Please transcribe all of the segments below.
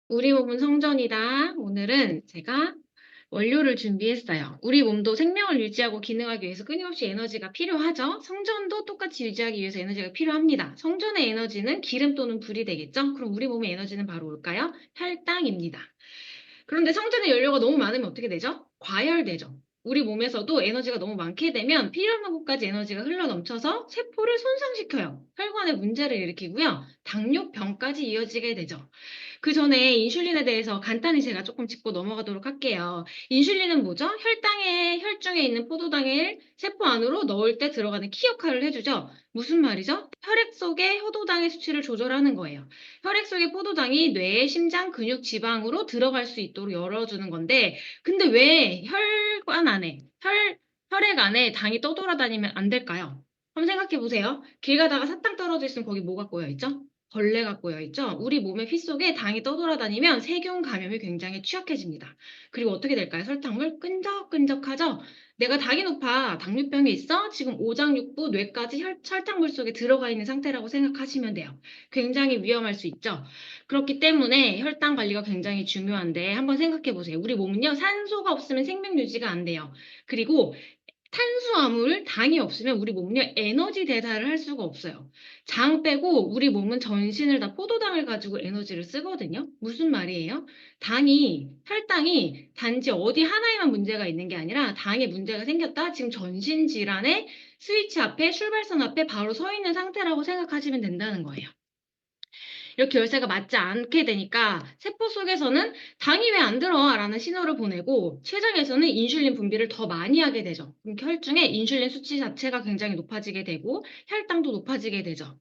우리 몸은 성전이다. 오늘은 제가 원료를 준비했어요. 우리 몸도 생명을 유지하고 기능하기 위해서 끊임없이 에너지가 필요하죠. 성전도 똑같이 유지하기 위해서 에너지가 필요합니다. 성전의 에너지는 기름 또는 불이 되겠죠. 그럼 우리 몸의 에너지는 바로 뭘까요? 혈당입니다. 그런데 성전의 연료가 너무 많으면 어떻게 되죠? 과열되죠. 우리 몸에서도 에너지가 너무 많게 되면 필요 없는 곳까지 에너지가 흘러 넘쳐서 세포를 손상시켜요. 혈관에 문제를 일으키고요. 당뇨병까지 이어지게 되죠. 그 전에 인슐린에 대해서 간단히 제가 조금 짚고 넘어가도록 할게요. 인슐린은 뭐죠? 혈당에, 혈중에 있는 포도당을 세포 안으로 넣을 때 들어가는 키 역할을 해주죠. 무슨 말이죠? 혈액 속의 포도당의 수치를 조절하는 거예요. 혈액 속의 포도당이 뇌, 심장, 근육, 지방으로 들어갈 수 있도록 열어주는 건데, 근데 왜 혈관 안에, 혈액 안에 당이 떠돌아다니면 안 될까요? 한번 생각해 보세요. 길 가다가 사탕 떨어져 있으면 거기 뭐가 꼬여 있죠? 벌레가 꼬여 있죠? 우리 몸의 피 속에 당이 떠돌아다니면 세균 감염이 굉장히 취약해집니다. 그리고 어떻게 될까요? 설탕물 끈적끈적하죠? 내가 당이 높아, 당뇨병이 있어? 지금 오장육부, 뇌까지 설탕물 속에 들어가 있는 상태라고 생각하시면 돼요. 굉장히 위험할 수 있죠? 그렇기 때문에 혈당 관리가 굉장히 중요한데 한번 생각해 보세요. 우리 몸은요, 산소가 없으면 생명 유지가 안 돼요. 그리고 탄수화물, 당이 없으면 우리 몸은요, 에너지 대사를 할 수가 없어요. 장 빼고 우리 몸은 전신을 다 포도당을 가지고 에너지를 쓰거든요. 무슨 말이에요? 혈당이 단지 어디 하나에만 문제가 있는 게 아니라 당에 문제가 생겼다? 지금 전신 질환의 스위치 앞에, 출발선 앞에 바로 서 있는 상태라고 생각하시면 된다는 거예요. 이렇게 열쇠가 맞지 않게 되니까 세포 속에서는 당이 왜 안 들어? 라는 신호를 보내고 췌장에서는 인슐린 분비를 더 많이 하게 되죠. 그럼 혈중에 인슐린 수치 자체가 굉장히 높아지게 되고 혈당도 높아지게 되죠.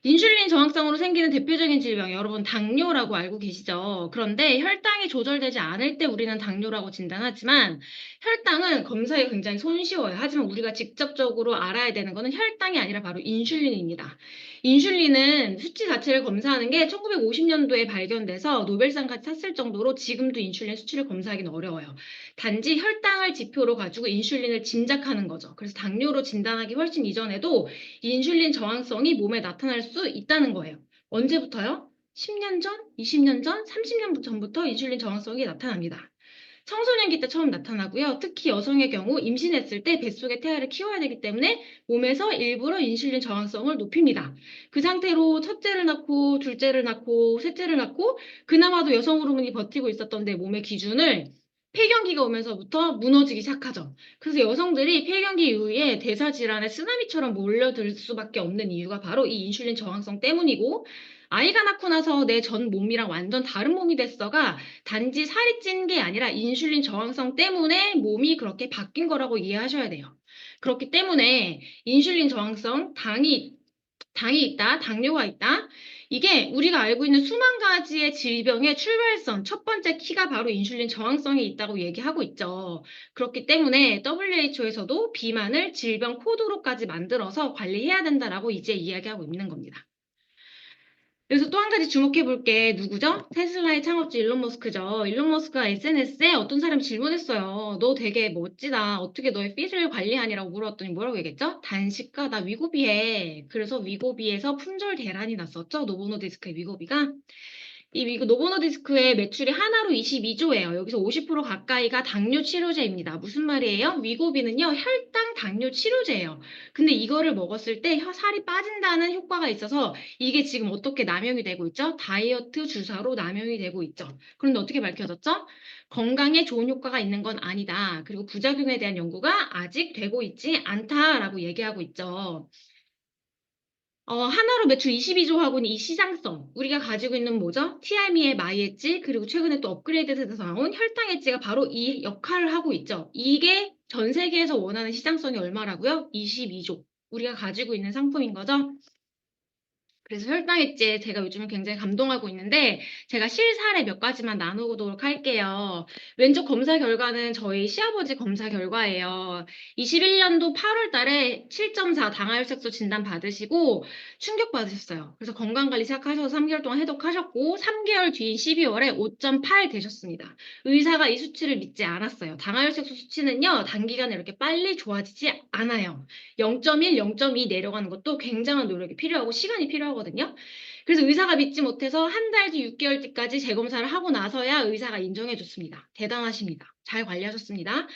인슐린 저항성으로 생기는 대표적인 질병, 여러분 당뇨라고 알고 계시죠? 그런데 혈당이 조절되지 않을 때 우리는 당뇨라고 진단하지만 혈당은 검사에 굉장히 손쉬워요. 하지만 우리가 직접적으로 알아야 되는 거는 혈당이 아니라 바로 인슐린입니다. 인슐린은 수치 자체를 검사하는 게 1950년도에 발견돼서 노벨상까지 탔을 정도로 지금도 인슐린 수치를 검사하기는 어려워요. 단지 혈당을 지표로 가지고 인슐린을 짐작하는 거죠. 그래서 당뇨로 진단하기 훨씬 이전에도 인슐린 저항성이 몸에 나타날 수 있다는 거예요. 언제부터요? 10년 전, 20년 전, 30년 전부터 인슐린 저항성이 나타납니다. 청소년기 때 처음 나타나고요. 특히 여성의 경우 임신했을 때 뱃속에 태아를 키워야 되기 때문에 몸에서 일부러 인슐린 저항성을 높입니다. 그 상태로 첫째를 낳고 둘째를 낳고 셋째를 낳고 그나마도 여성 호르몬이 버티고 있었던 내 몸의 기준을 폐경기가 오면서부터 무너지기 시작하죠. 그래서 여성들이 폐경기 이후에 대사질환에 쓰나미처럼 몰려들 수밖에 없는 이유가 바로 이 인슐린 저항성 때문이고 아이가 낳고 나서 내 전 몸이랑 완전 다른 몸이 됐어가 단지 살이 찐 게 아니라 인슐린 저항성 때문에 몸이 그렇게 바뀐 거라고 이해하셔야 돼요. 그렇기 때문에 인슐린 저항성, 당이 있다, 당뇨가 있다. 이게 우리가 알고 있는 수만 가지의 질병의 출발선, 첫 번째 키가 바로 인슐린 저항성이 있다고 얘기하고 있죠. 그렇기 때문에 WHO에서도 비만을 질병 코드로까지 만들어서 관리해야 된다라고 이제 이야기하고 있는 겁니다. 여기서 또 한 가지 주목해 볼 게 누구죠? 테슬라의 창업주 일론 머스크죠. 일론 머스크가 SNS에 어떤 사람이 질문했어요. 너 되게 멋지다. 어떻게 너의 핏을 관리하니라고 물어봤더니 뭐라고 얘기했죠? 단식과 나 위고비해. 그래서 위고비에서 품절 대란이 났었죠. 노보노디스크의 위고비가. 이 노보노디스크의 매출이 하나로 22조예요. 여기서 50% 가까이가 당뇨 치료제입니다. 무슨 말이에요? 위고비는요, 혈당 당뇨 치료제예요. 근데 이거를 먹었을 때 살이 빠진다는 효과가 있어서 이게 지금 어떻게 남용이 되고 있죠? 다이어트 주사로 남용이 되고 있죠. 그런데 어떻게 밝혀졌죠? 건강에 좋은 효과가 있는 건 아니다. 그리고 부작용에 대한 연구가 아직 되고 있지 않다라고 얘기하고 있죠. 하나로 매출 22조 하고는 이 시장성, 우리가 가지고 있는 뭐죠? 티알미의 마이 엣지, 그리고 최근에 또 업그레이드 돼서 나온 혈당 엣지가 바로 이 역할을 하고 있죠. 이게 전 세계에서 원하는 시장성이 얼마라고요? 22조. 우리가 가지고 있는 상품인 거죠. 그래서 혈당 엣지에 제가 요즘에 굉장히 감동하고 있는데 제가 실사례 몇 가지만 나누도록 할게요. 왼쪽 검사 결과는 저희 시아버지 검사 결과예요. 21년도 8월 달에 7.4 당화혈색소 진단 받으시고 충격받으셨어요. 그래서 건강관리 시작하셔서 3개월 동안 해독하셨고 3개월 뒤인 12월에 5.8 되셨습니다. 의사가 이 수치를 믿지 않았어요. 당화혈색소 수치는요, 단기간에 이렇게 빨리 좋아지지 않아요. 0.1, 0.2 내려가는 것도 굉장한 노력이 필요하고 시간이 필요하거든요. 그래서 의사가 믿지 못해서 한 달 뒤 6개월 뒤까지 재검사를 하고 나서야 의사가 인정해 줬습니다. 대단하십니다. 잘 관리하셨습니다.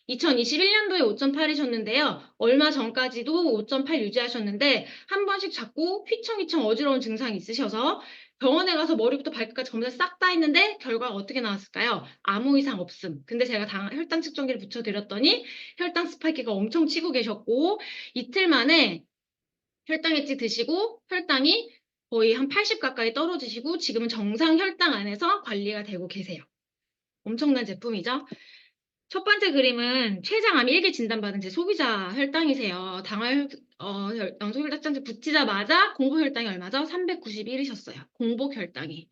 2021년도에 5.8이셨는데요. 얼마 전까지도 5.8 유지하셨는데 한 번씩 자꾸 휘청휘청 어지러운 증상이 있으셔서 병원에 가서 머리부터 발끝까지 검사 싹 다 했는데 결과가 어떻게 나왔을까요? 아무 이상 없음. 근데 제가 혈당 측정기를 붙여드렸더니 혈당 스파이크가 엄청 치고 계셨고 이틀 만에 혈당액지 드시고 혈당이 거의 한 80 가까이 떨어지시고 지금은 정상 혈당 안에서 관리가 되고 계세요. 엄청난 제품이죠. 첫 번째 그림은 췌장암 1기 진단받은 제 소비자 혈당이세요. 연소 혈당제 붙이자마자 공복 혈당이 얼마죠? 391이셨어요. 공복 혈당이.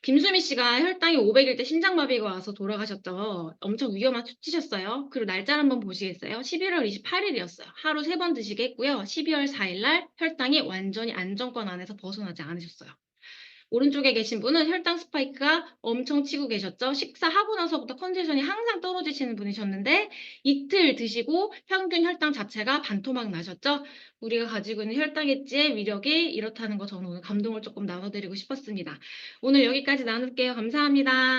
김수미 씨가 혈당이 500일 때 심장마비가 와서 돌아가셨죠. 엄청 위험한 수치셨어요. 그리고 날짜를 한번 보시겠어요? 11월 28일이었어요. 하루 3번 드시게 했고요. 12월 4일 날 혈당이 완전히 안정권 안에서 벗어나지 않으셨어요. 오른쪽에 계신 분은 혈당 스파이크가 엄청 치고 계셨죠. 식사하고 나서부터 컨디션이 항상 떨어지시는 분이셨는데 이틀 드시고 평균 혈당 자체가 반토막 나셨죠. 우리가 가지고 있는 혈당 엣지의 위력이 이렇다는 거 저는 오늘 감동을 조금 나눠드리고 싶었습니다. 오늘 여기까지 나눌게요. 감사합니다.